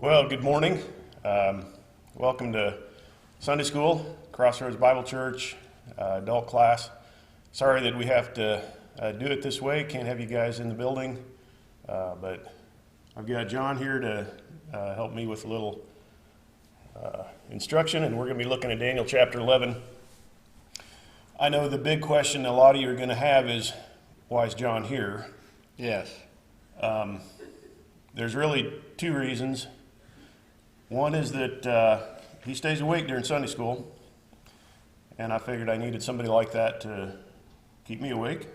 Well, good morning. Welcome to Sunday School, Crossroads Bible Church, adult class. Sorry that we have to do it this way. Can't have you guys in the building, but I've got John here to help me with a little instruction, and we're going to be looking at Daniel chapter 11. I know the big question a lot of you are going to have is, why is John here? Yes. There's really two reasons. One is that he stays awake during Sunday school, and I figured I needed somebody like that to keep me awake.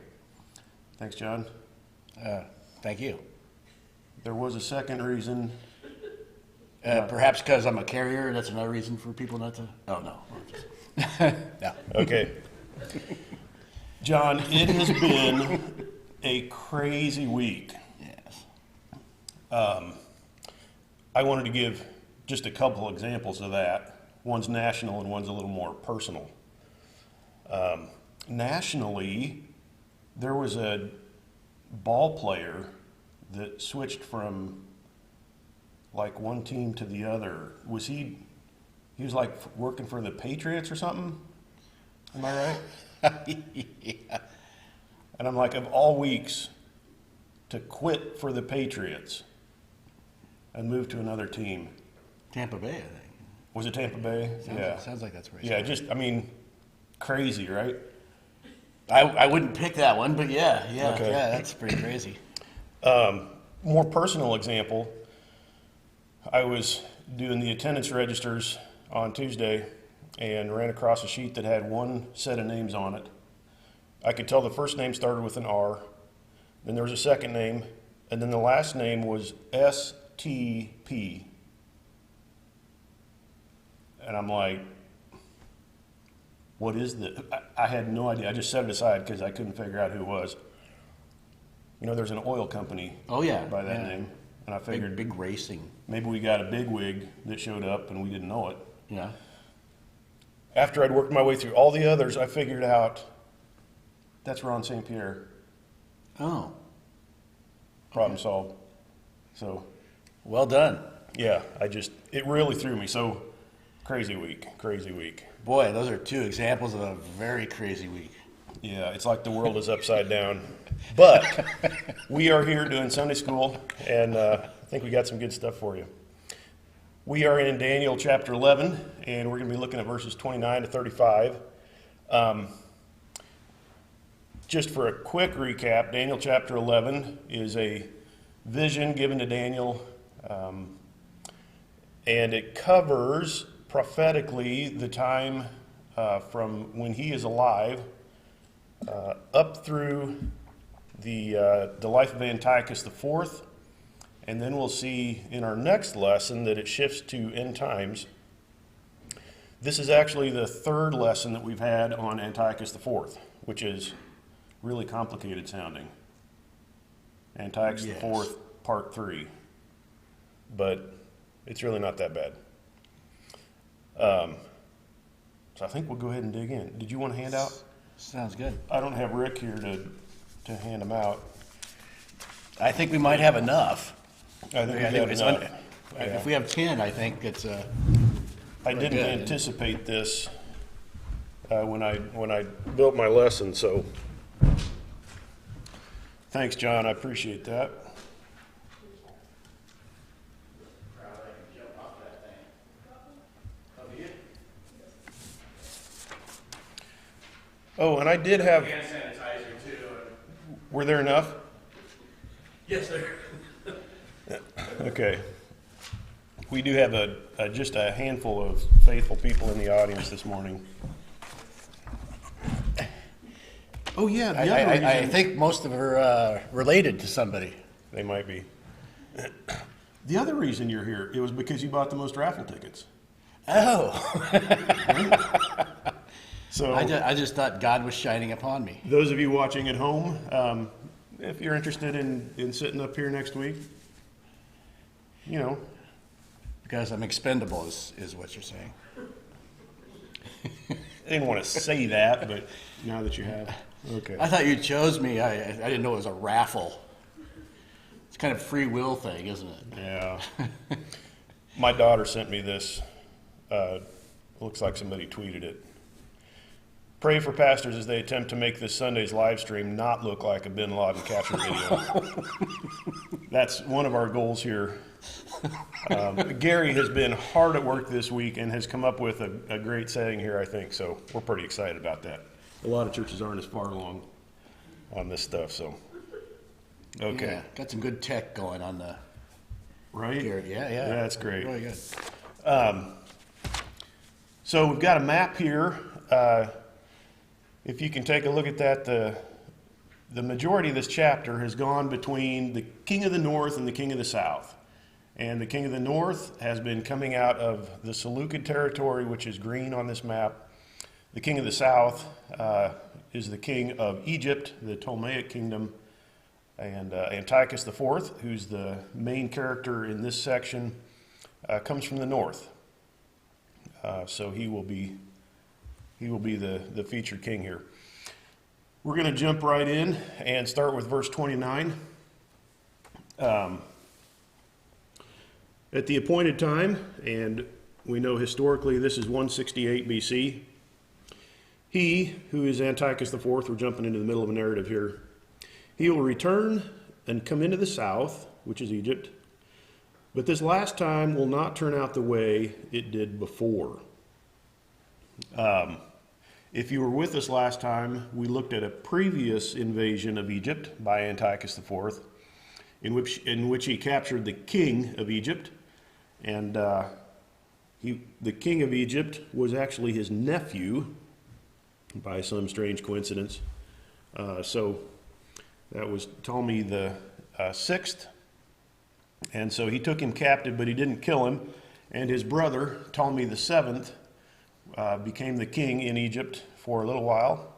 Thanks, John. Thank you. There was a second reason. Perhaps because I'm a carrier, that's another reason for people not to... Oh, no. No. Okay. John, it has been a crazy week. Yes. I wanted to give just a couple examples of that. One's national and one's a little more personal. Nationally, there was a ball player that switched from like one team to the other. He was like working for the Patriots or something? Am I right? Yeah. And I'm like, of all weeks to quit for the Patriots and move to another team. Tampa Bay, I think. Was it Tampa Bay? Sounds like that's where Yeah, crazy, right? I wouldn't pick that one, but yeah, Okay. that's pretty crazy. More personal example, I was doing the attendance registers on Tuesday and ran across a sheet that had one set of names on it. I could tell the first name started with an R, then there was a second name, and then the last name was STP. And I'm like, what is this? I had no idea. I just set it aside because I couldn't figure out who it was. You know, there's an oil company by that name. And I figured big racing. Maybe we got a big wig that showed up and we didn't know it. Yeah. After I'd worked my way through all the others, I figured out that's Ron St. Pierre. Oh. Problem solved. So. Well done. Yeah, it really threw me. So, crazy week. Boy, those are two examples of a very crazy week. Yeah, it's like the world is upside down. But we are here doing Sunday school, and I think we got some good stuff for you. We are in Daniel chapter 11, and we're going to be looking at verses 29 to 35. Just for a quick recap, Daniel chapter 11 is a vision given to Daniel, and it covers prophetically the time from when he is alive up through the life of Antiochus IV, and then we'll see in our next lesson that it shifts to end times. This is actually the third lesson that we've had on Antiochus IV, which is really complicated sounding. Antiochus IV Part III, but it's really not that bad. So I think we'll go ahead and dig in. Did you want a handout? Sounds good. I don't have Rick here to hand them out. I think we might have enough. I think we have enough. If we have 10, I think it's I didn't anticipate this when I built my lesson, so thanks, John. I appreciate that. Oh, and I did have hand sanitizer too. Were there enough? Yes, sir. Okay. We do have just a handful of faithful people in the audience this morning. Oh yeah, I think most of them are related to somebody. They might be. The other reason you're here, it was because you bought the most raffle tickets. Oh. So I just thought God was shining upon me. Those of you watching at home, if you're interested in sitting up here next week, you know. Because I'm expendable is what you're saying. I didn't want to say that, but now that you have. Okay. I thought you chose me. I didn't know it was a raffle. It's kind of free will thing, isn't it? Yeah. My daughter sent me this. Looks like somebody tweeted it. Pray for pastors as they attempt to make this Sunday's live stream not look like a bin Laden capture video. That's one of our goals here. Gary has been hard at work this week and has come up with a great setting here, I think, so we're pretty excited about that. A lot of churches aren't as far along on this stuff, so. Okay. Yeah, got some good tech going on the Right? Gary. Yeah. Yeah, that's great. Really good. So we've got a map here. If you can take a look at that, the majority of this chapter has gone between the king of the north and the king of the south. And the king of the north has been coming out of the Seleucid territory, which is green on this map. The king of the south is the king of Egypt, the Ptolemaic kingdom. And Antiochus IV, who's the main character in this section, comes from the north. So he will be the featured king here. We're going to jump right in and start with verse 29. At the appointed time, and we know historically this is 168 BC, he, who is Antiochus IV, we're jumping into the middle of a narrative here, he will return and come into the south, which is Egypt, but this last time will not turn out the way it did before. If you were with us last time, we looked at a previous invasion of Egypt by Antiochus IV, in which he captured the king of Egypt, and the king of Egypt was actually his nephew, by some strange coincidence. So that was Ptolemy the sixth, and so he took him captive, but he didn't kill him, and his brother Ptolemy the seventh became the king in Egypt for a little while,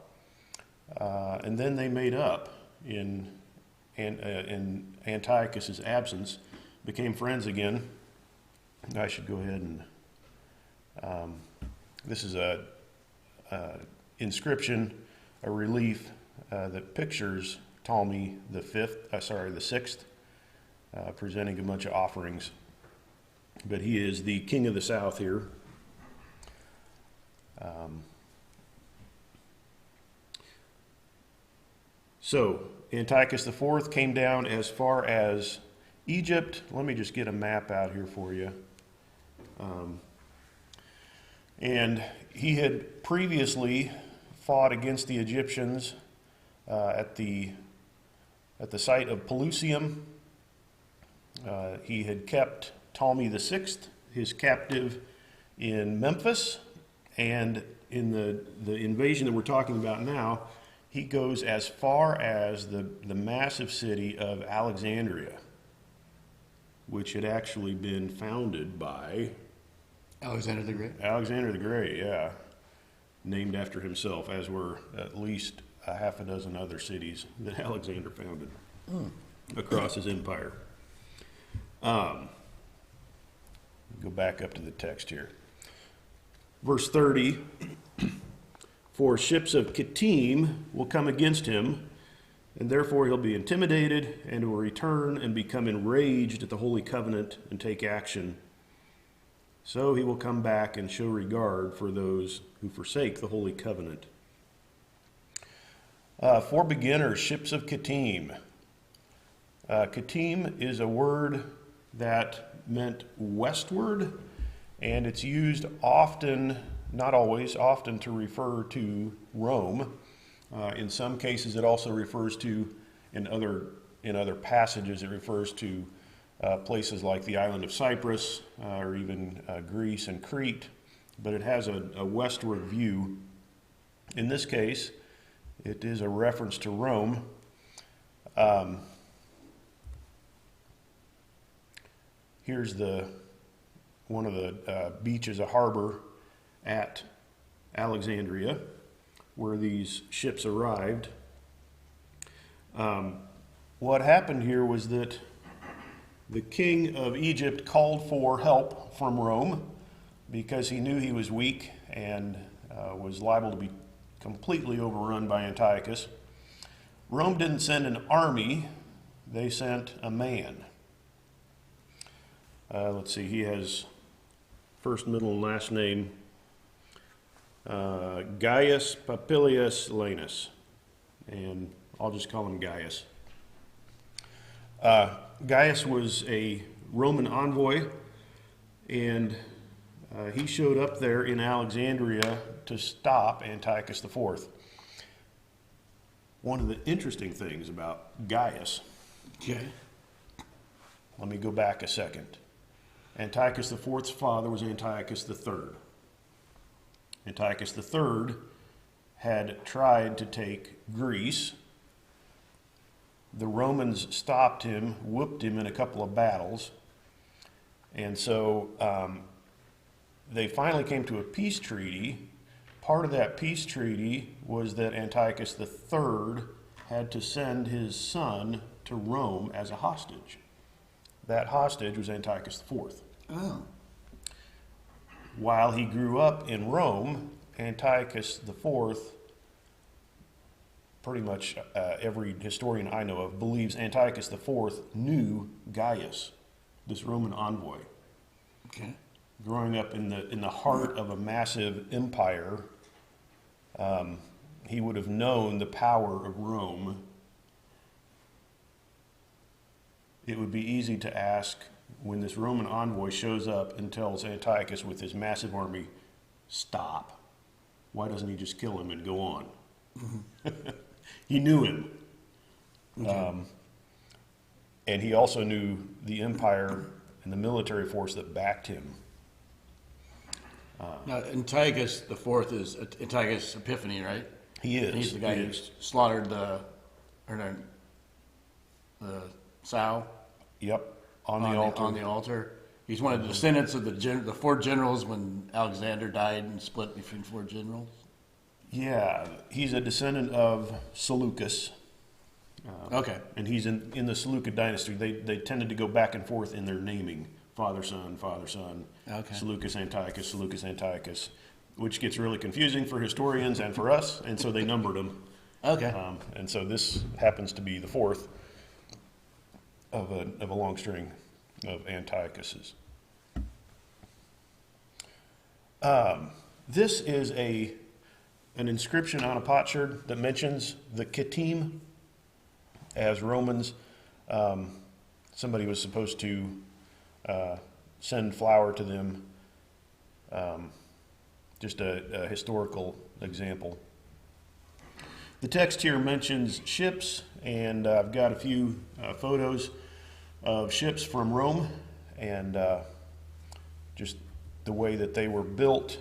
and then they made up in Antiochus's absence, became friends again. I should go ahead and this is a inscription, a relief that pictures Ptolemy the sixth, presenting a bunch of offerings, but he is the king of the south here. So Antiochus IV came down as far as Egypt. Let me just get a map out here for you. And he had previously fought against the Egyptians at the site of Pelusium. He had kept Ptolemy the sixth, his captive, in Memphis, and in the invasion that we're talking about now, he goes as far as the massive city of Alexandria, which had actually been founded by Alexander the Great. Alexander the Great, yeah, named after himself, as were at least a half a dozen other cities that Alexander founded across his empire. Go back up to the text here. Verse 30, for ships of Kittim will come against him, and therefore he'll be intimidated and will return and become enraged at the Holy Covenant and take action. So he will come back and show regard for those who forsake the Holy Covenant. For beginners, ships of Kittim. Kittim is a word that meant westward, and it's used often, not always, often to refer to Rome. In some cases, it also refers to, in other passages, it refers to places like the island of Cyprus or even Greece and Crete, but it has a westward view. In this case, it is a reference to Rome. Here's one of the beaches, a harbor at Alexandria, where these ships arrived. What happened here was that the king of Egypt called for help from Rome because he knew he was weak and was liable to be completely overrun by Antiochus. Rome didn't send an army, they sent a man. Let's see, he has first, middle, and last name, Gaius Papilius Lanus, and I'll just call him Gaius. Gaius was a Roman envoy, and he showed up there in Alexandria to stop Antiochus IV. One of the interesting things about Gaius, Okay. let me go back a second. Antiochus IV's father was Antiochus III. Antiochus III had tried to take Greece. The Romans stopped him, whooped him in a couple of battles, and so they finally came to a peace treaty. Part of that peace treaty was that Antiochus III had to send his son to Rome as a hostage. That hostage was Antiochus IV. Oh. While he grew up in Rome, Antiochus IV, pretty much every historian I know of believes Antiochus IV knew Gaius, this Roman envoy. Okay. Growing up in the heart of a massive empire, he would have known the power of Rome. It would be easy to ask, when this Roman envoy shows up and tells Antiochus with his massive army, stop, why doesn't he just kill him and go on? Mm-hmm. He knew him. Okay. And he also knew the empire and the military force that backed him. Now, Antiochus IV is Antiochus Epiphanes, right? He is. And he's the guy who slaughtered the sow. Yep, on the altar. On the altar. He's one of the descendants of the four generals when Alexander died and split between four generals. Yeah, he's a descendant of Seleucus. Okay. And he's in the Seleucid dynasty. They tended to go back and forth in their naming. Father, son, father, son. Okay. Seleucus, Antiochus, which gets really confusing for historians and for us, and so they numbered them. Okay. And so this happens to be the fourth of a long string of Antiochuses. This is an inscription on a potsherd that mentions the Kittim as Romans. Somebody was supposed to send flour to them. Just a historical example. The text here mentions ships, and I've got a few photos of ships from Rome, and just the way that they were built.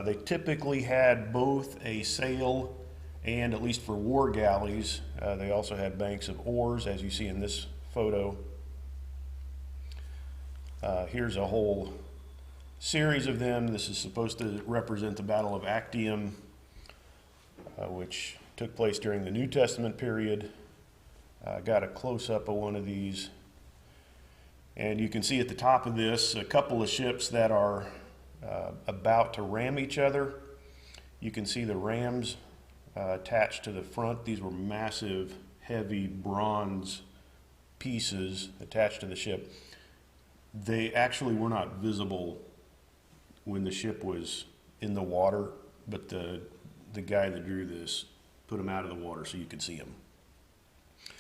They typically had both a sail and, at least for war galleys, they also had banks of oars, as you see in this photo. Here's a whole series of them. This is supposed to represent the Battle of Actium, which took place during the New Testament period. Got a close-up of one of these. And you can see at the top of this a couple of ships that are about to ram each other. You can see the rams attached to the front. These were massive, heavy bronze pieces attached to the ship. They actually were not visible when the ship was in the water, but the guy that drew this put them out of the water so you could see them.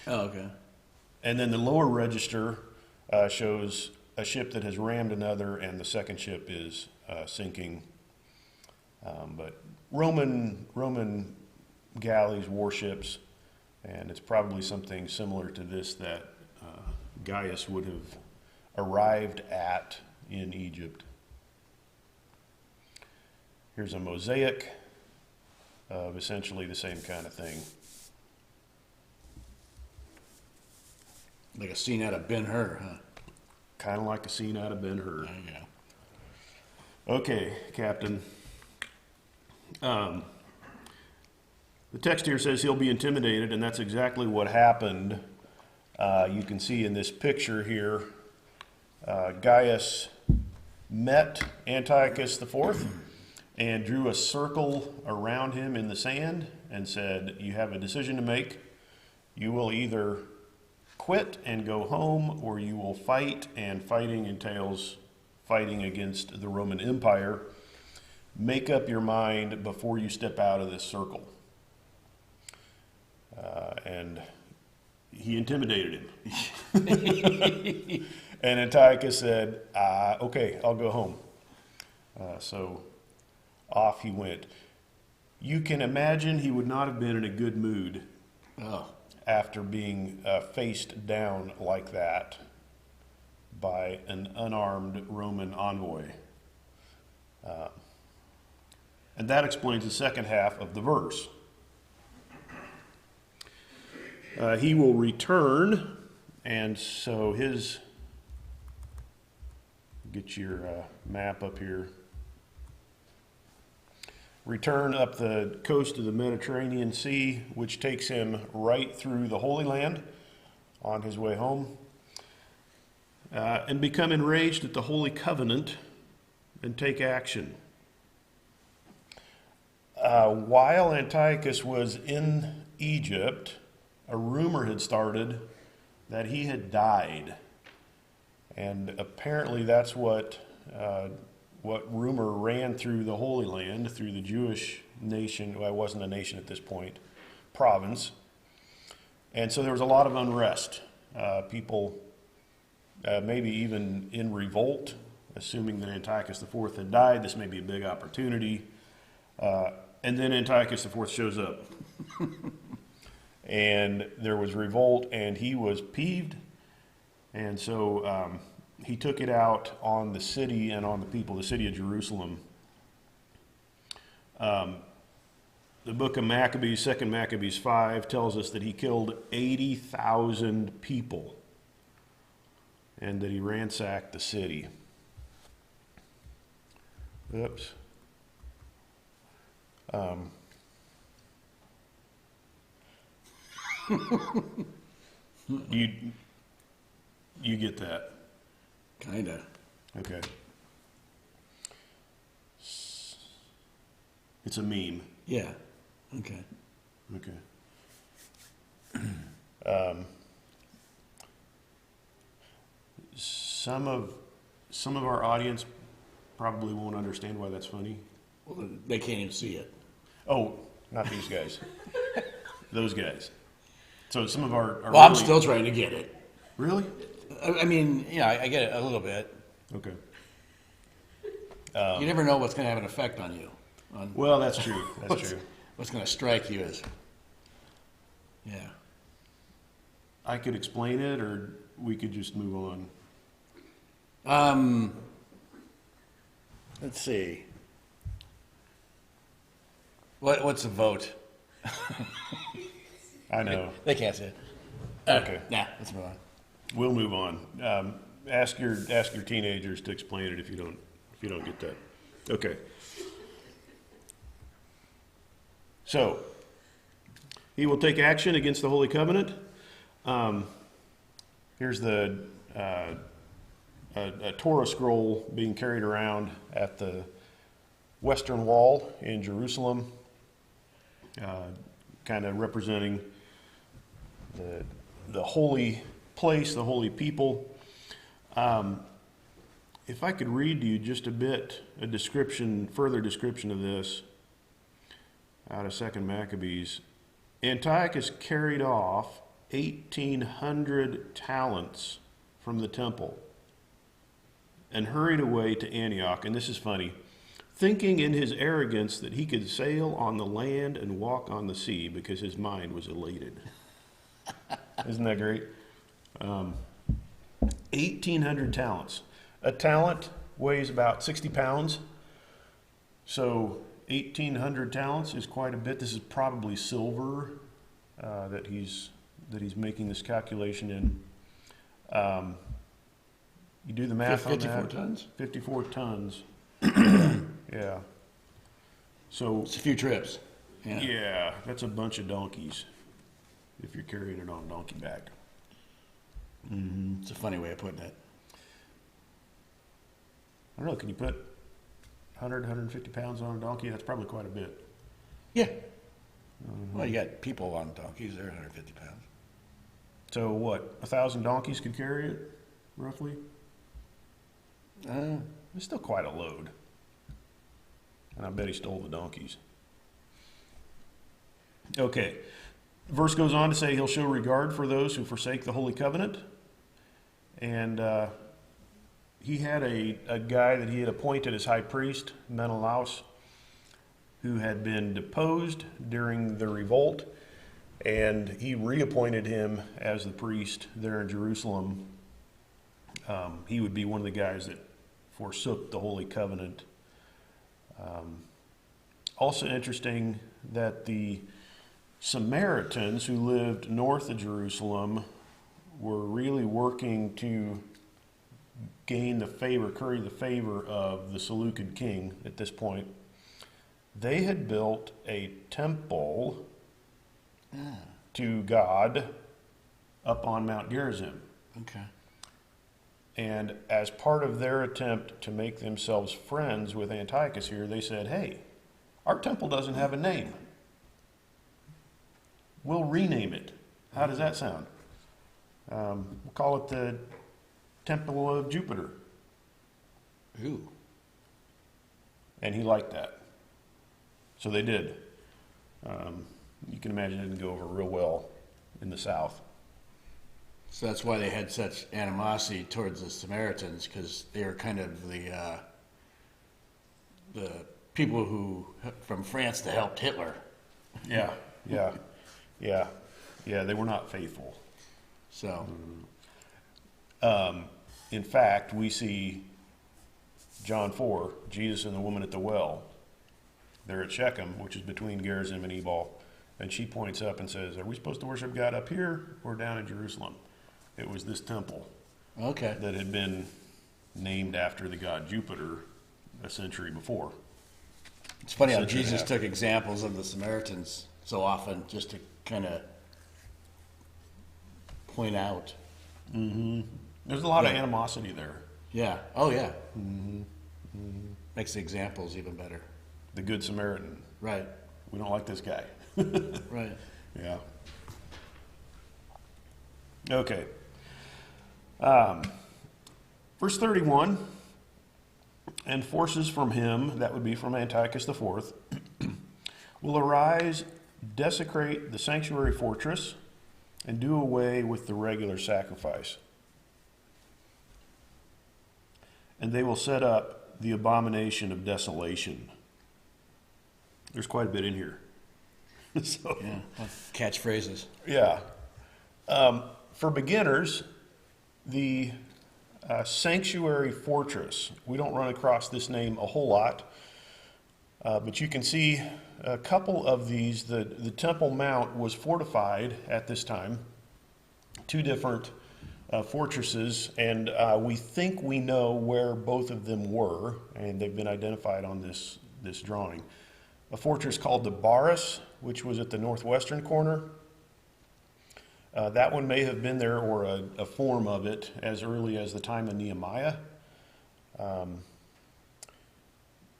Oh, okay. And then the lower register shows a ship that has rammed another, and the second ship is sinking. But Roman galleys, warships, and it's probably something similar to this that Gaius would have arrived at in Egypt. Here's a mosaic of essentially the same kind of thing. Like a scene out of Ben-Hur, huh? Kind of like a scene out of Ben-Hur. There you go. Okay, Captain. The text here says he'll be intimidated, and that's exactly what happened. You can see in this picture here, Gaius met Antiochus IV and drew a circle around him in the sand and said, you have a decision to make. You will either quit and go home, or you will fight, and fighting entails fighting against the Roman Empire. Make up your mind before you step out of this circle. And he intimidated him. And Antiochus said, okay, I'll go home. So off he went. You can imagine he would not have been in a good mood after being faced down like that by an unarmed Roman envoy. And that explains the second half of the verse. He will return, and so get your map up here. Return up the coast of the Mediterranean Sea, which takes him right through the Holy Land on his way home, and become enraged at the Holy Covenant and take action. While Antiochus was in Egypt, a rumor had started that he had died. And apparently that's what rumor ran through the Holy Land, through the Jewish nation. Well, it wasn't a nation at this point, province. And so there was a lot of unrest. People maybe even in revolt, assuming that Antiochus IV had died. This may be a big opportunity. And then Antiochus IV shows up. And there was revolt, and he was peeved. And so he took it out on the city and on the people, the city of Jerusalem. The book of Maccabees, 2 Maccabees 5, tells us that he killed 80,000 people and that he ransacked the city. Oops. You get that? Kinda. Okay. It's a meme. Yeah. Okay. Okay. Some of our audience probably won't understand why that's funny. Well, they can't even see it. Oh, not these guys. Those guys. So some of our Well, I'm still trying to get it. Really? I mean, yeah, I get it a little bit. Okay. You never know what's going to have an effect on you. Well, that's true. That's true. What's going to strike you as, yeah. I could explain it, or we could just move on. Let's see. What's the vote? I know. They can't see it. Okay. Nah, let's move on. We'll move on. Ask your teenagers to explain it if you don't get that. Okay. So he will take action against the Holy Covenant. Here's the a Torah scroll being carried around at the Western Wall in Jerusalem, kind of representing the holy place, the holy people. If I could read to you just a bit, further description of this out of 2 Maccabees. Antiochus carried off 1,800 talents from the temple and hurried away to Antioch. And this is funny. Thinking in his arrogance that he could sail on the land and walk on the sea because his mind was elated. Isn't that great? 1,800 talents. A talent weighs about 60 pounds. So 1,800 talents is quite a bit. This is probably silver that he's making this calculation in. You do the math on that. 54 tons? 54 tons. Yeah. So It's a few trips. yeah, that's a bunch of donkeys if you're carrying it on donkey back. It's a funny way of putting it. I don't know, can you put 100, 150 pounds on a donkey? That's probably quite a bit. Yeah. Well, you got people on donkeys, they're 150 pounds. So what, 1,000 donkeys could carry it, roughly? It's still quite a load. And I bet he stole the donkeys. Okay. Verse goes on to say he'll show regard for those who forsake the holy covenant. And he had a guy that he had appointed as high priest, Menelaus, who had been deposed during the revolt. And he reappointed him as the priest there in Jerusalem. He would be one of the guys that forsook the holy covenant. Also interesting that the Samaritans who lived north of Jerusalem were really working to gain the favor, curry the favor of the Seleucid king at this point. They had built a temple to God up on Mount Gerizim. Okay. And as part of their attempt to make themselves friends with Antiochus here, they said, hey, our temple doesn't have a name. We'll rename it. How does that sound? We'll call it the Temple of Jupiter. Ooh. And he liked that. So they did. You can imagine it didn't go over real well in the South. So that's why they had such animosity towards the Samaritans, because they were kind of the people who from France that helped Hitler. Yeah. They were not faithful. So, in fact, we see John 4, Jesus and the woman at the well. They're at Shechem, which is between Gerizim and Ebal, and she points up and says, "Are we supposed to worship God up here or down in Jerusalem?" It was this temple okay. that had been named after the god Jupiter a century before. It's funny how Century and a Jesus half. took examples of the Samaritans so often just to kind of point out. There's a lot of Yeah. animosity there. Yeah. Oh, yeah. Makes the examples even better. The Good Samaritan. Right. We don't like this guy. Right. Yeah. Okay. Verse 31, and forces from him, that would be from Antiochus IV, will arise, desecrate the sanctuary fortress, and do away with the regular sacrifice. And they will set up the abomination of desolation. There's quite a bit in here. So, Yeah. Catchphrases. yeah. For beginners, the sanctuary fortress, we don't run across this name a whole lot, but you can see a couple of these. The Temple Mount was fortified at this time, two different fortresses, and we think we know where both of them were, and they've been identified on this drawing. A fortress called the Baris, which was at the northwestern corner. That one may have been there, or a form of it, as early as the time of Nehemiah.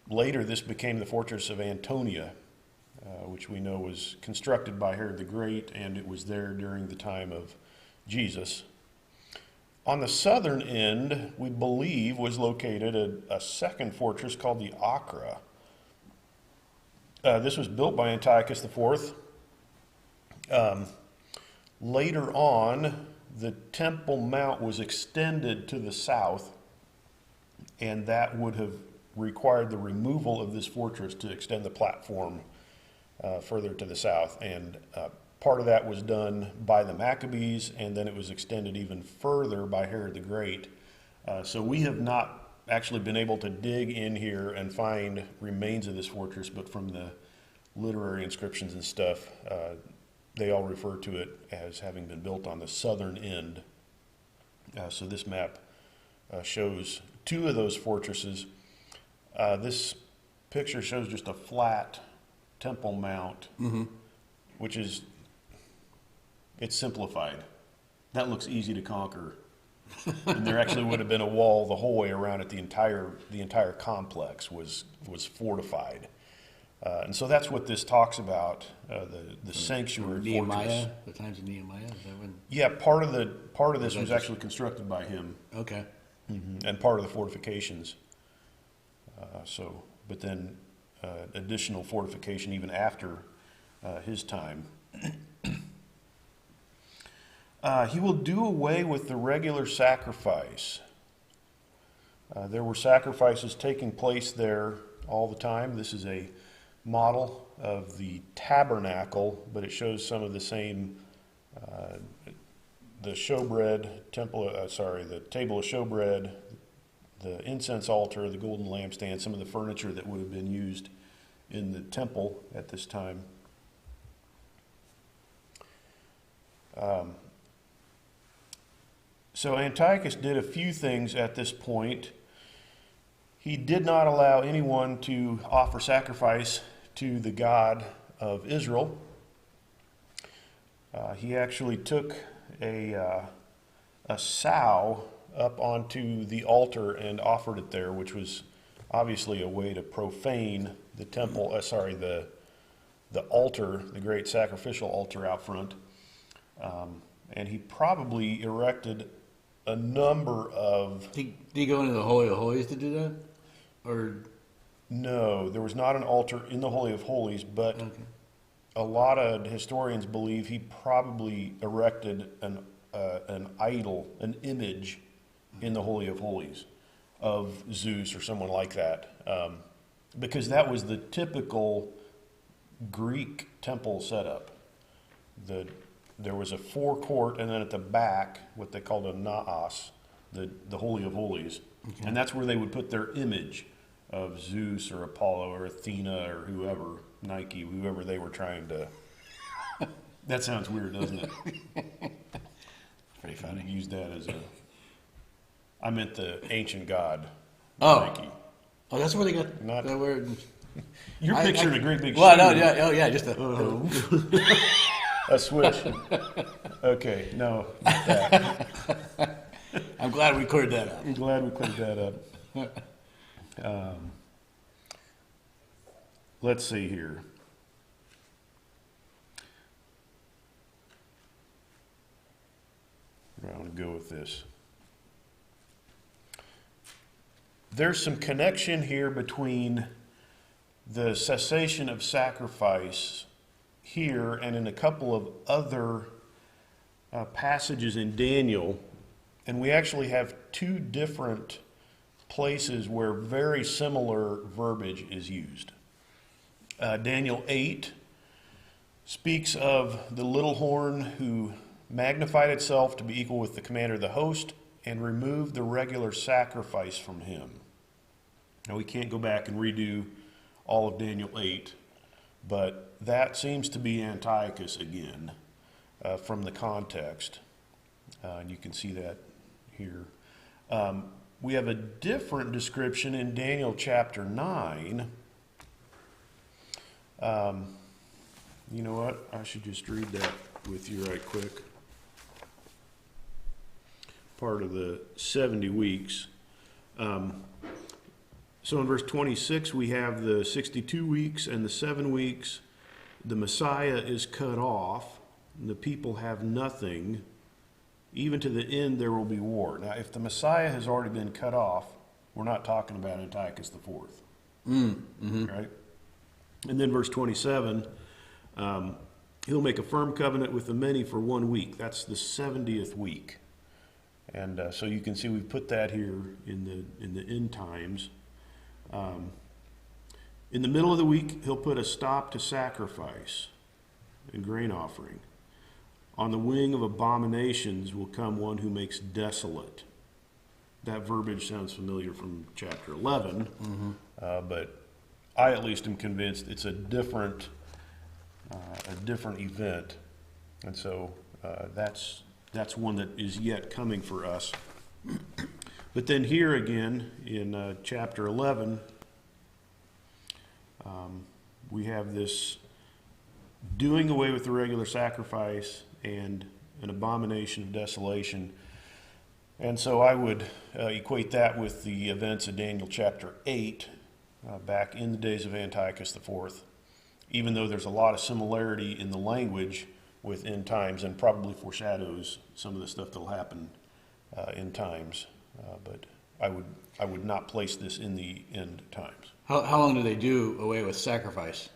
Later, this became the fortress of Antonia, which we know was constructed by Herod the Great, and it was there during the time of Jesus. On the southern end, we believe, was located a second fortress called the Acra. This was built by Antiochus IV. Later on, the Temple Mount was extended to the south, and that would have required the removal of this fortress to extend the platform further to the south. And part of that was done by the Maccabees, and then it was extended even further by Herod the Great. So we have not actually been able to dig in here and find remains of this fortress, but from the literary inscriptions and stuff, they all refer to it as having been built on the southern end. So this map shows two of those fortresses. This picture shows just a flat Temple Mount, which is, it's simplified. That looks easy to conquer. And there actually would have been a wall the whole way around it. The entire complex was fortified. And so that's what this talks about, the sanctuary Nehemiah, fortress. the times of Nehemiah, is that when? Yeah, part of this was actually constructed by him. Okay. and part of the fortifications. But then additional fortification even after his time. He will do away with the regular sacrifice. There were sacrifices taking place there all the time. This is a model of the tabernacle, but it shows some of the same, the showbread temple, the table of showbread, the incense altar, the golden lampstand, some of the furniture that would have been used in the temple at this time. So Antiochus did a few things at this point. He did not allow anyone to offer sacrifice to the God of Israel. He actually took a sow up onto the altar and offered it there, which was obviously a way to profane the temple, the altar, the great sacrificial altar out front. And he probably erected a number of... Did he go into the Holy of Holies to do that? Or no, there was not an altar in the Holy of Holies, but a lot of historians believe he probably erected an idol, an image in the Holy of Holies of Zeus or someone like that, because that was the typical Greek temple setup. There was a forecourt, and then at the back, what they called a naos, the Holy of Holies, and that's where they would put their image of Zeus or Apollo or Athena or whoever, Nike, whoever they were trying to... That sounds weird, doesn't it? Pretty funny. Use that as a... I meant the ancient god, Nike. Oh, that's where they got that word. You're picturing a great big... Well, no, yeah, just a... A switch. Okay, no, not that. I'm glad we cleared that up. I'm glad we cleared that up. Let's see here. Where I want to go with this. There's some connection here between the cessation of sacrifice here and in a couple of other passages in Daniel, and we actually have two different places where very similar verbiage is used. Daniel 8 speaks of the little horn who magnified itself to be equal with the commander of the host and removed the regular sacrifice from him. Now we can't go back and redo all of Daniel 8, but that seems to be Antiochus again from the context. And you can see that here. We have a different description in Daniel chapter 9. You know what? I should just read that with you right quick. Part of the 70 weeks. So in verse 26, we have the 62 weeks and the 7 weeks. The Messiah is cut off, and the people have nothing. Even to the end, there will be war. Now, if the Messiah has already been cut off, we're not talking about Antiochus IV. Right? And then verse 27, he'll make a firm covenant with the many for 1 week. That's the 70th week. And so you can see we've put that here in the end times. In the middle of the week, he'll put a stop to sacrifice and grain offering. On the wing of abominations will come one who makes desolate. That verbiage sounds familiar from chapter 11, but I at least am convinced it's a different event, and so that's one that is yet coming for us. But then here again in chapter 11, we have this doing away with the regular sacrifice and an abomination of desolation. And so I would equate that with the events of Daniel chapter 8, back in the days of Antiochus IV, even though there's a lot of similarity in the language with end times and probably foreshadows some of the stuff that will happen in times. But I would not place this in the end times. How long do they do away with sacrifice?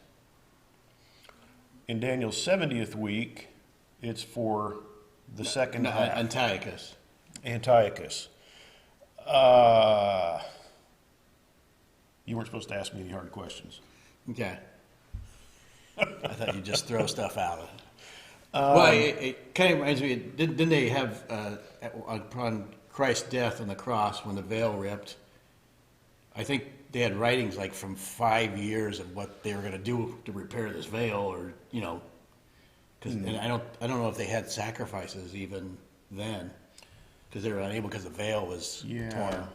In Daniel's 70th week, it's for the second No, half. Antiochus. Antiochus. You weren't supposed to ask me any hard questions. Okay. I thought you'd just throw stuff out. Well, it kind of reminds me, didn't they have, upon Christ's death on the cross, when the veil ripped, I think they had writings like from 5 years of what they were going to do to repair this veil, or, you know, and I don't know if they had sacrifices even then, because they were unable because the veil was torn.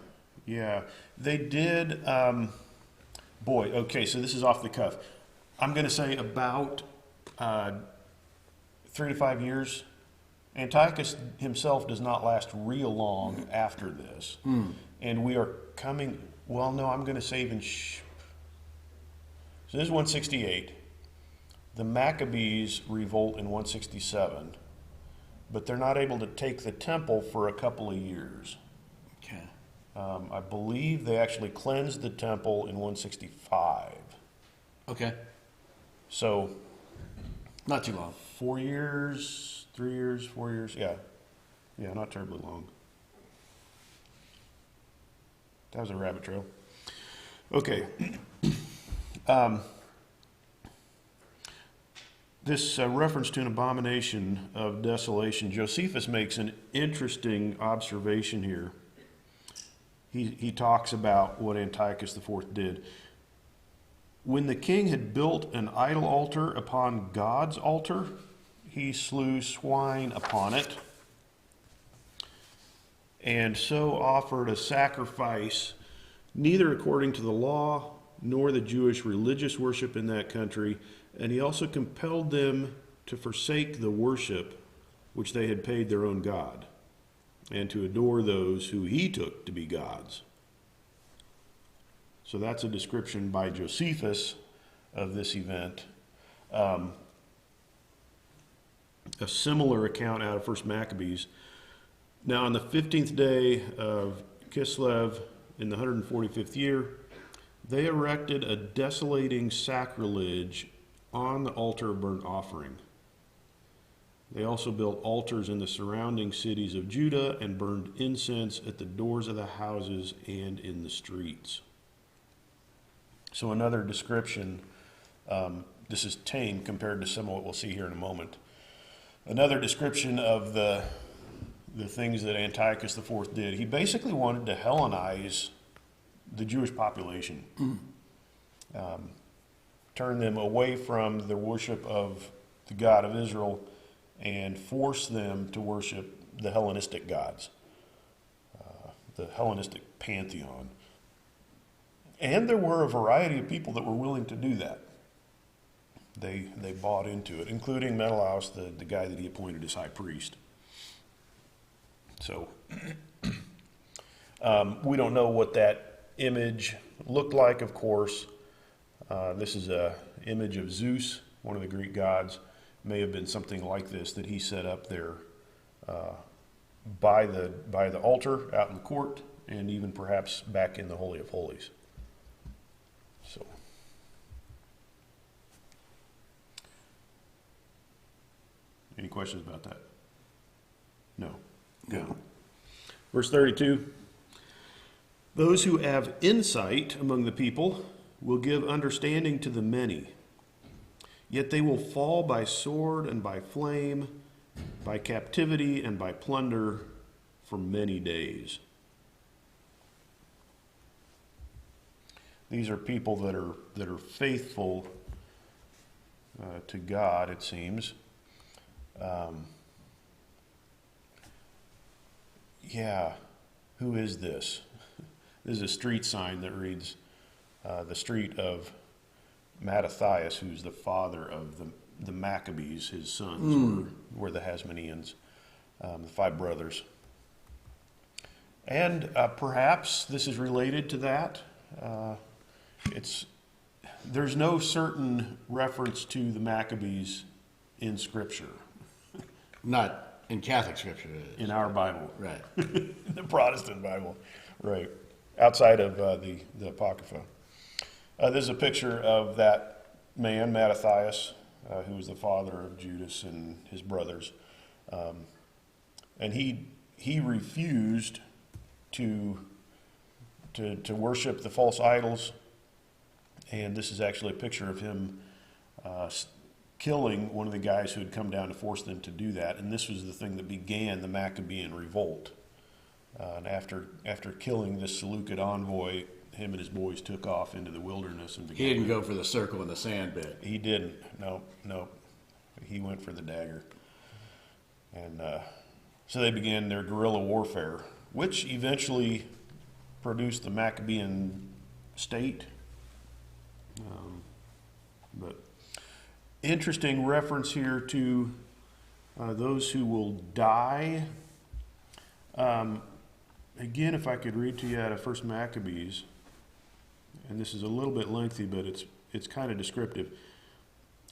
Yeah, they did. Boy, okay, so this is off the cuff. I'm going to say about 3 to 5 years. Antiochus himself does not last real long after this. And we are coming, well, no, I'm going to say even, so this is 168. The Maccabees revolt in 167, but they're not able to take the temple for a couple of years. Okay. I believe they actually cleansed the temple in 165. Okay. So, Not too long. 4 years, 3 years, 4 years, yeah. Yeah, not terribly long. That was a rabbit trail. Okay. This reference to an abomination of desolation, Josephus makes an interesting observation here. He talks about what Antiochus IV did. When the king had built an idol altar upon God's altar, he slew swine upon it, and so offered a sacrifice neither according to the law nor the Jewish religious worship in that country, and he also compelled them to forsake the worship which they had paid their own God, and to adore those who he took to be gods. So that's a description by Josephus of this event. A similar account out of 1 Maccabees. Now, on the 15th day of Kislev in the 145th year, they erected a desolating sacrilege on the altar of burnt offering. They also built altars in the surrounding cities of Judah and burned incense at the doors of the houses and in the streets. So another description, this is tame compared to some of what we'll see here in a moment. Another description of the things that Antiochus IV did. He basically wanted to Hellenize the Jewish population, turn them away from the worship of the God of Israel and force them to worship the Hellenistic gods, the Hellenistic pantheon. And there were a variety of people that were willing to do that. They bought into it, including Menelaus, the guy that he appointed as high priest. So we don't know what that image looked like, of course. This is an image of Zeus, one of the Greek gods. May have been something like this that he set up there by the altar out in the court, and even perhaps back in the Holy of Holies. So, any questions about that? No. Good. Verse 32. Those who have insight among the people will give understanding to the many. Yet they will fall by sword and by flame, by captivity and by plunder for many days. These are people that are faithful to God, it seems. Yeah, who is this? This is a street sign that reads, the street of Mattathias, who's the father of the Maccabees. His sons were the Hasmoneans, the 5 brothers. And perhaps this is related to that. There's no certain reference to the Maccabees in Scripture. Not In Catholic Scripture it is. In our Bible. Right. The Protestant Bible. Right. Outside of the Apocrypha. There's a picture of that man, Mattathias, who was the father of Judas and his brothers. And he refused to worship the false idols. And this is actually a picture of him killing one of the guys who had come down to force them to do that. And this was the thing that began the Maccabean revolt. And after killing this Seleucid envoy, him and his boys took off into the wilderness and began. He didn't go for the circle in the sand bit. He didn't. No. He went for the dagger. And so they began their guerrilla warfare, which eventually produced the Maccabean state. But interesting reference here to those who will die. Again, if I could read to you out of 1 Maccabees, and this is a little bit lengthy, but it's kind of descriptive.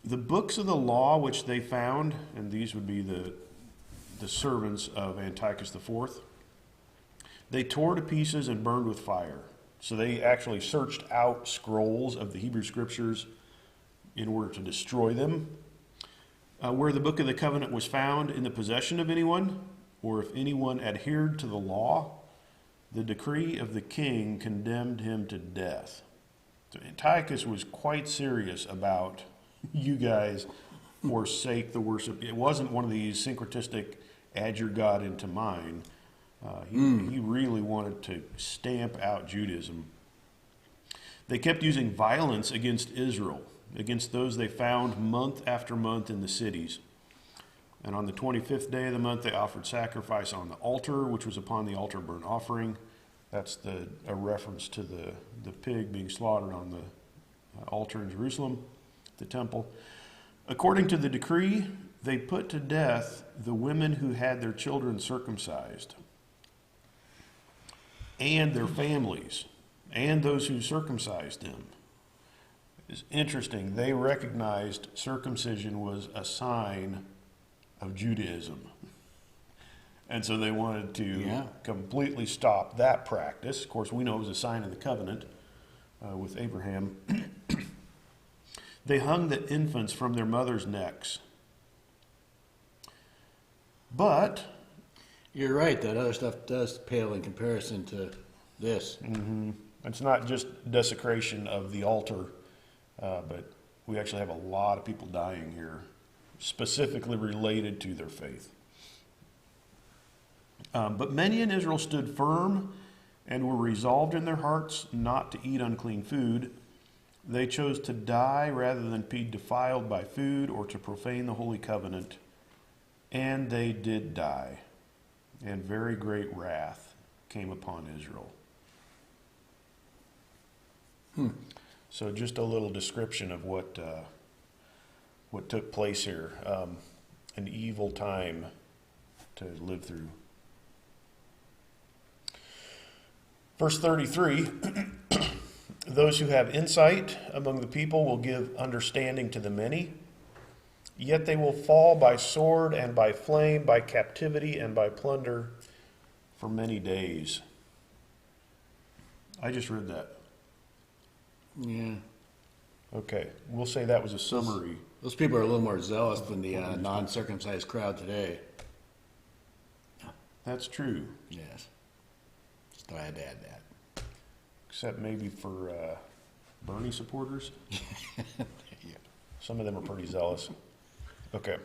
The books of the law which they found, and these would be the servants of Antiochus IV, they tore to pieces and burned with fire. So they actually searched out scrolls of the Hebrew Scriptures in order to destroy them. Where the book of the covenant was found in the possession of anyone, or if anyone adhered to the law, the decree of the king condemned him to death. So Antiochus was quite serious about, you guys forsake the worship. It wasn't one of these syncretistic, add your God into mine. He really wanted to stamp out Judaism. They kept using violence against Israel, against those they found month after month in the cities. And on the 25th day of the month, they offered sacrifice on the altar, which was upon the altar burnt offering. That's a reference to the pig being slaughtered on the altar in Jerusalem, the temple. According to the decree, they put to death the women who had their children circumcised, and their families, and those who circumcised them. It's interesting. They recognized circumcision was a sign of Judaism. And so they wanted to completely stop that practice. Of course, we know it was a sign of the covenant with Abraham. They hung the infants from their mothers' necks. But You're right, that other stuff does pale in comparison to this. it's not just desecration of the altar, but we actually have a lot of people dying here, specifically related to their faith. But many in Israel stood firm and were resolved in their hearts not to eat unclean food. They chose to die rather than be defiled by food or to profane the holy covenant. And they did die, and very great wrath came upon Israel. So just a little description of what took place here. An evil time to live through. Verse 33, those who have insight among the people will give understanding to the many, yet they will fall by sword and by flame, by captivity and by plunder for many days. I just read that. Yeah. Okay, we'll say that was a summary. Those people are a little more zealous than the non-circumcised crowd today. That's true. Yes. Just thought I had to add that. Except maybe for Bernie supporters. Yeah. Some of them are pretty zealous. Okay.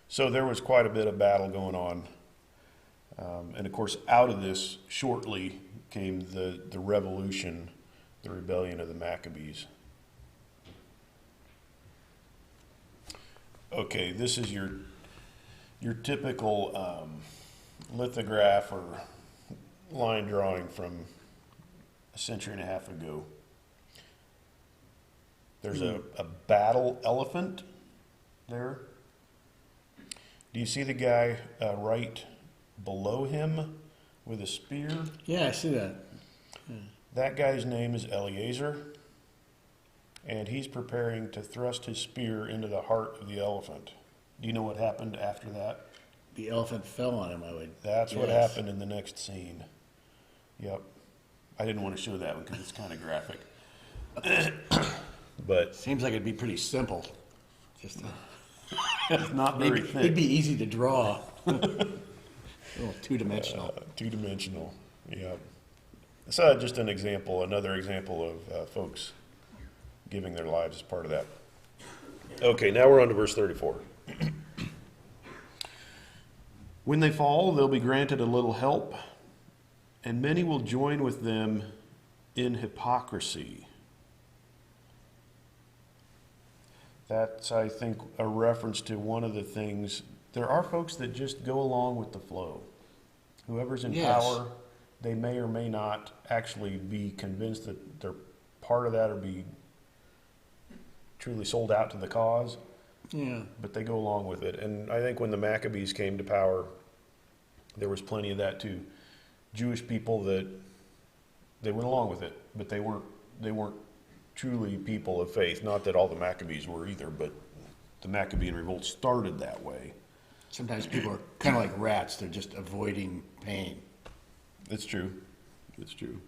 So there was quite a bit of battle going on. And of course, out of this shortly came the revolution, the rebellion of the Maccabees. Okay, this is your typical lithograph or line drawing from a century and a half ago. There's a battle elephant there. Do you see the guy right below him with a spear? Yeah, I see that. That guy's name is Eleazar. and he's preparing to thrust his spear into the heart of the elephant. Do you know what happened after that? The elephant fell on him, I would That's what guess. happened in the next scene. Yep. I didn't want to show that one because it's kind of graphic. But Seems like it'd be pretty simple. Just it's not very it'd thick. be easy to draw. A little two-dimensional. Two-dimensional, yeah. It's just an example, another example of folks giving their lives as part of that. Okay, now we're on to verse 34. When they fall, they'll be granted a little help, and many will join with them in hypocrisy. That's, I think, a reference to one of the things. There are folks that just go along with the flow. Whoever's in Yes. power, they may or may not actually be convinced that they're part of that or be truly sold out to the cause, Yeah. but they go along with it. And I think when the Maccabees came to power, there was plenty of that too. Jewish people that they went along with it, but they weren't truly people of faith. Not that all the Maccabees were either, but the Maccabean revolt started that way. Sometimes people are kind of like rats. They're just avoiding pain. It's true. It's true.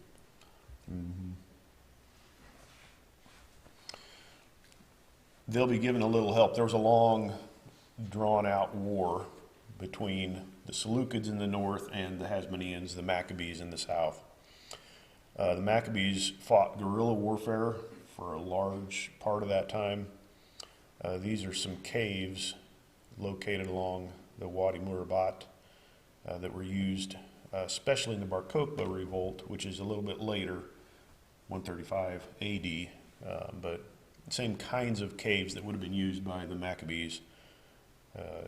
They'll be given a little help. There was a long, drawn-out war between the Seleucids in the north and the Hasmoneans, the Maccabees in the south. The Maccabees fought guerrilla warfare for a large part of that time. These are some caves located along the Wadi Murabat that were used, especially in the Bar Kokhba revolt, which is a little bit later, 135 AD, but same kinds of caves that would have been used by the Maccabees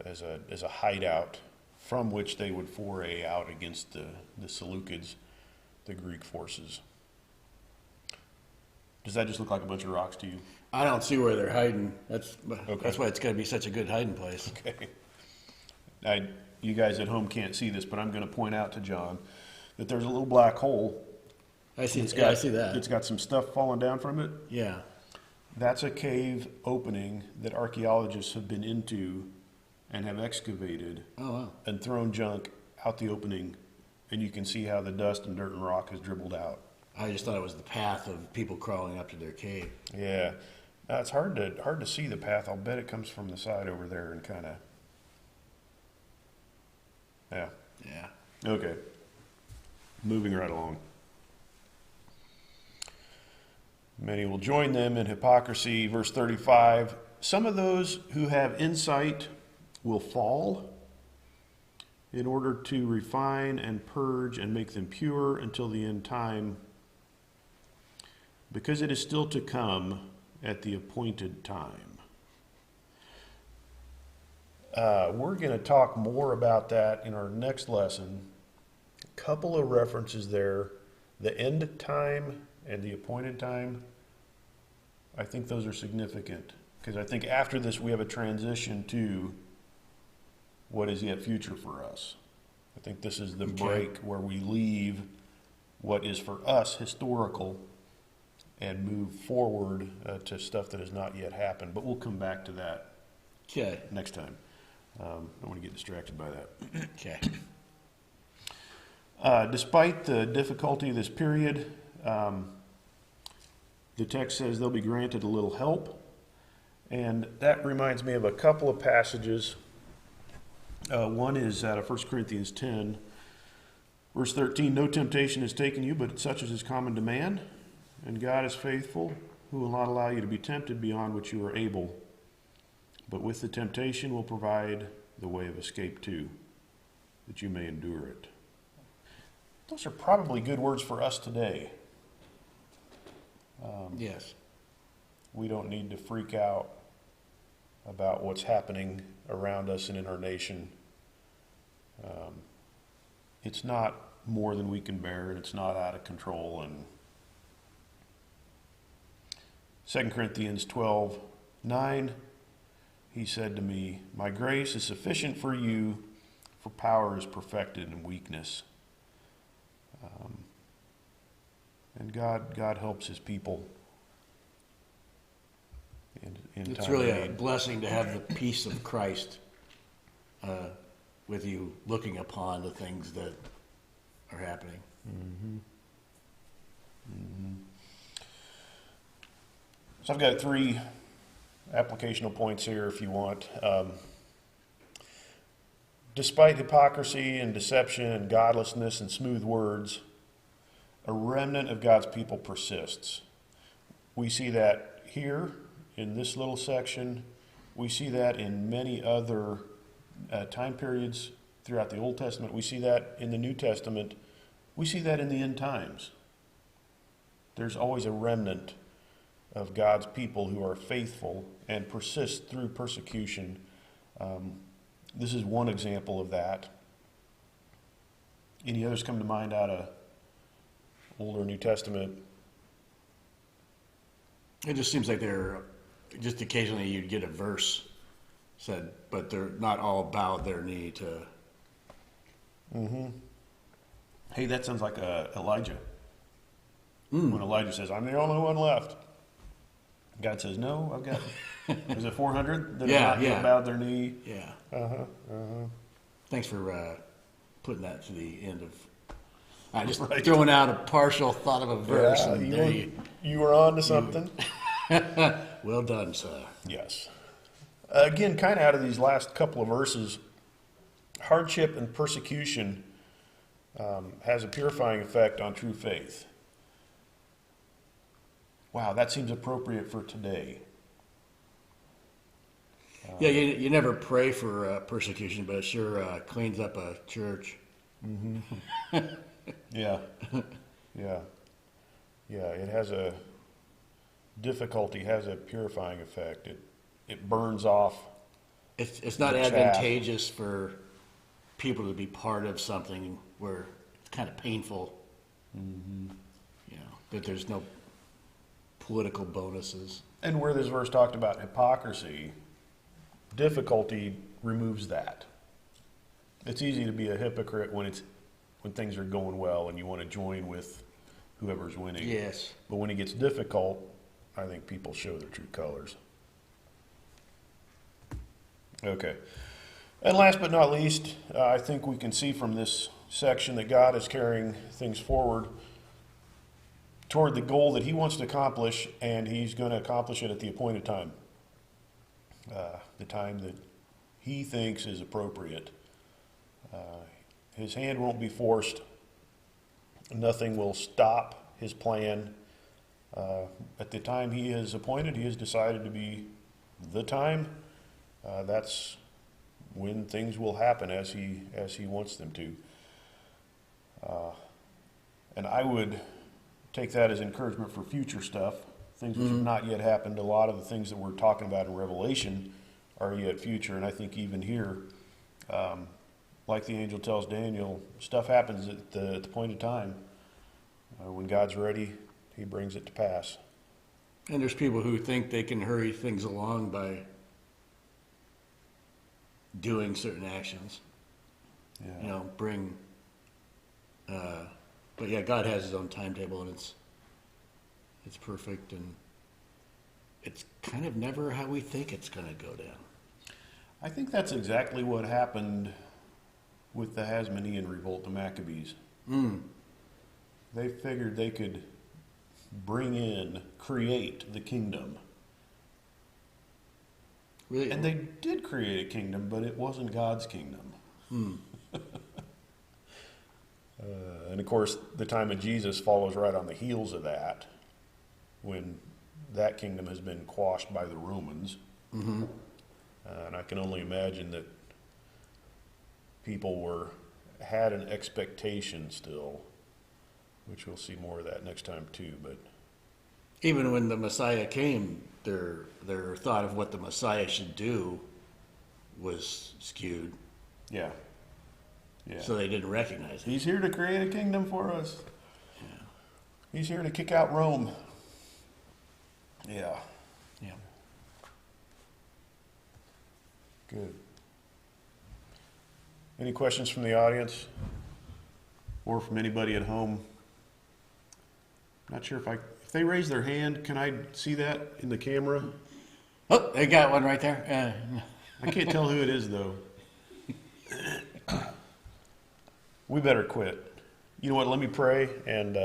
as a hideout from which they would foray out against the Seleucids, the Greek forces. Does that just look like a bunch of rocks to you? I don't see where they're hiding. That's why it's got to be such a good hiding place. Okay. You guys at home can't see this, but I'm going to point out to John that there's a little black hole. I see. It's Yeah, I see that. It's got some stuff falling down from it. Yeah. That's a cave opening that archaeologists have been into and have excavated Oh wow. and thrown junk out the opening, and you can see how the dust and dirt and rock has dribbled out. I just thought it was the path of people crawling up to their cave. Yeah, it's hard to see the path. I'll bet it comes from the side over there and kind of. Yeah. Yeah. Okay. Moving right along. Many will join them in hypocrisy. Verse 35. Some of those who have insight will fall in order to refine and purge and make them pure until the end time, because it is still to come at the appointed time. We're going to talk more about that in our next lesson. A couple of references there. The end time and the appointed time, I think those are significant, because I think after this we have a transition to what is yet future for us. I think this is the break where we leave what is for us historical and move forward to stuff that has not yet happened. But we'll come back to that Okay. next time. I don't want to get distracted by that. Okay. Despite the difficulty of this period, the text says they'll be granted a little help. And that reminds me of a couple of passages. One is out of 1 Corinthians 10, verse 13. No temptation has taken you, but such as is common to man. And God is faithful, who will not allow you to be tempted beyond what you are able. But with the temptation will provide the way of escape too, that you may endure it. Those are probably good words for us today. Yes. We don't need to freak out about what's happening around us and in our nation. It's not more than we can bear, and it's not out of control. And 2 Corinthians 12:9, he said to me, my grace is sufficient for you, for power is perfected in weakness. And God helps his people in It's time really of a need. blessing to have the peace of Christ with you looking upon the things that are happening. So I've got 3 applicational points here if you want. Despite hypocrisy and deception and godlessness and smooth words, a remnant of God's people persists. We see that here in this little section. We see that in many other time periods throughout the Old Testament. We see that in the New Testament. We see that in the end times. There's always a remnant of God's people who are faithful and persist through persecution. This is one example of that. Any others come to mind out of Old or New Testament? It just seems like they're just occasionally you'd get a verse said, but they're not all bowed their knee to. Hey, that sounds like Elijah. When Elijah says, "I'm the only one left," God says, "No, I've got." Was it 400 that have not yet bowed their knee? Yeah. Thanks for putting that to the end of. I just Right. throwing out a partial thought of a verse. Yeah, and you were on to something. Well done, sir. Yes. Again, kind of out of these last couple of verses, hardship and persecution has a purifying effect on true faith. Wow, that seems appropriate for today. Yeah, you never pray for persecution, but it sure cleans up a church. Yeah, yeah, yeah. It has a difficulty, has a purifying effect. It burns off. It's not The chaff. advantageous for people to be part of something where it's kind of painful. You know, that there's no political bonuses. And where this verse talked about hypocrisy, difficulty removes that. It's easy to be a hypocrite when things are going well and you want to join with whoever's winning. Yes. But when it gets difficult, I think people show their true colors. Okay. And last but not least, I think we can see from this section that God is carrying things forward toward the goal that he wants to accomplish, and he's going to accomplish it at the appointed time. The time that he thinks is appropriate. His hand won't be forced. Nothing will stop his plan. At the time he is appointed, he has decided to be the time. That's when things will happen as he wants them to. And I would take that as encouragement for future stuff, things which have not yet happened. A lot of the things that we're talking about in Revelation are yet future, and I think even here, like the angel tells Daniel, stuff happens at the appointed time. When God's ready, he brings it to pass. And there's people who think they can hurry things along by doing certain actions. Yeah. You know, but yeah, God has his own timetable, and it's perfect, and it's kind of never how we think it's going to go down. I think that's exactly what happened with the Hasmonean revolt, the Maccabees. They figured they could create the kingdom. Really, And they did create a kingdom, but it wasn't God's kingdom. And of course, the time of Jesus follows right on the heels of that, when that kingdom has been quashed by the Romans. And I can only imagine that people had an expectation still, which we'll see more of that next time too. But even when the Messiah came, their thought of what the Messiah should do was skewed, yeah, so they didn't recognize it. he's here to create a kingdom for us. Yeah. He's here to kick out Rome. Yeah, Yeah. good. Any questions from the audience or from anybody at home? Not sure if they raise their hand, can I see that in the camera? Oh, they got one right there. I can't tell who it is, though. We better quit. You know what? Let me pray, and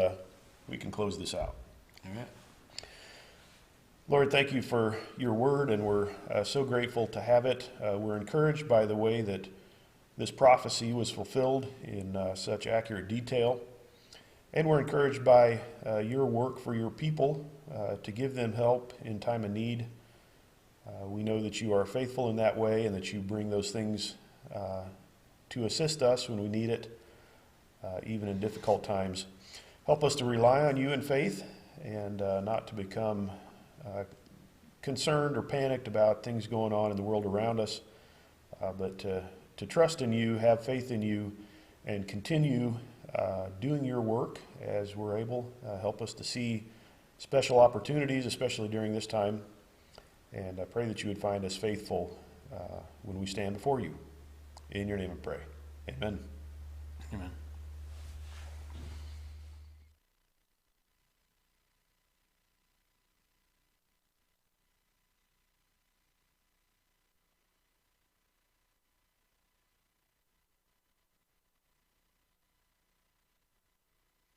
we can close this out. All right. Lord, thank you for your word, and we're so grateful to have it. We're encouraged by the way that this prophecy was fulfilled in such accurate detail. And we're encouraged by your work for your people to give them help in time of need. We know that you are faithful in that way and that you bring those things to assist us when we need it, even in difficult times. Help us to rely on you in faith and not to become concerned or panicked about things going on in the world around us, but to trust in you, have faith in you, and continue doing your work as we're able. Help us to see special opportunities, especially during this time. And I pray that you would find us faithful when we stand before you. In your name I pray. Amen. Amen.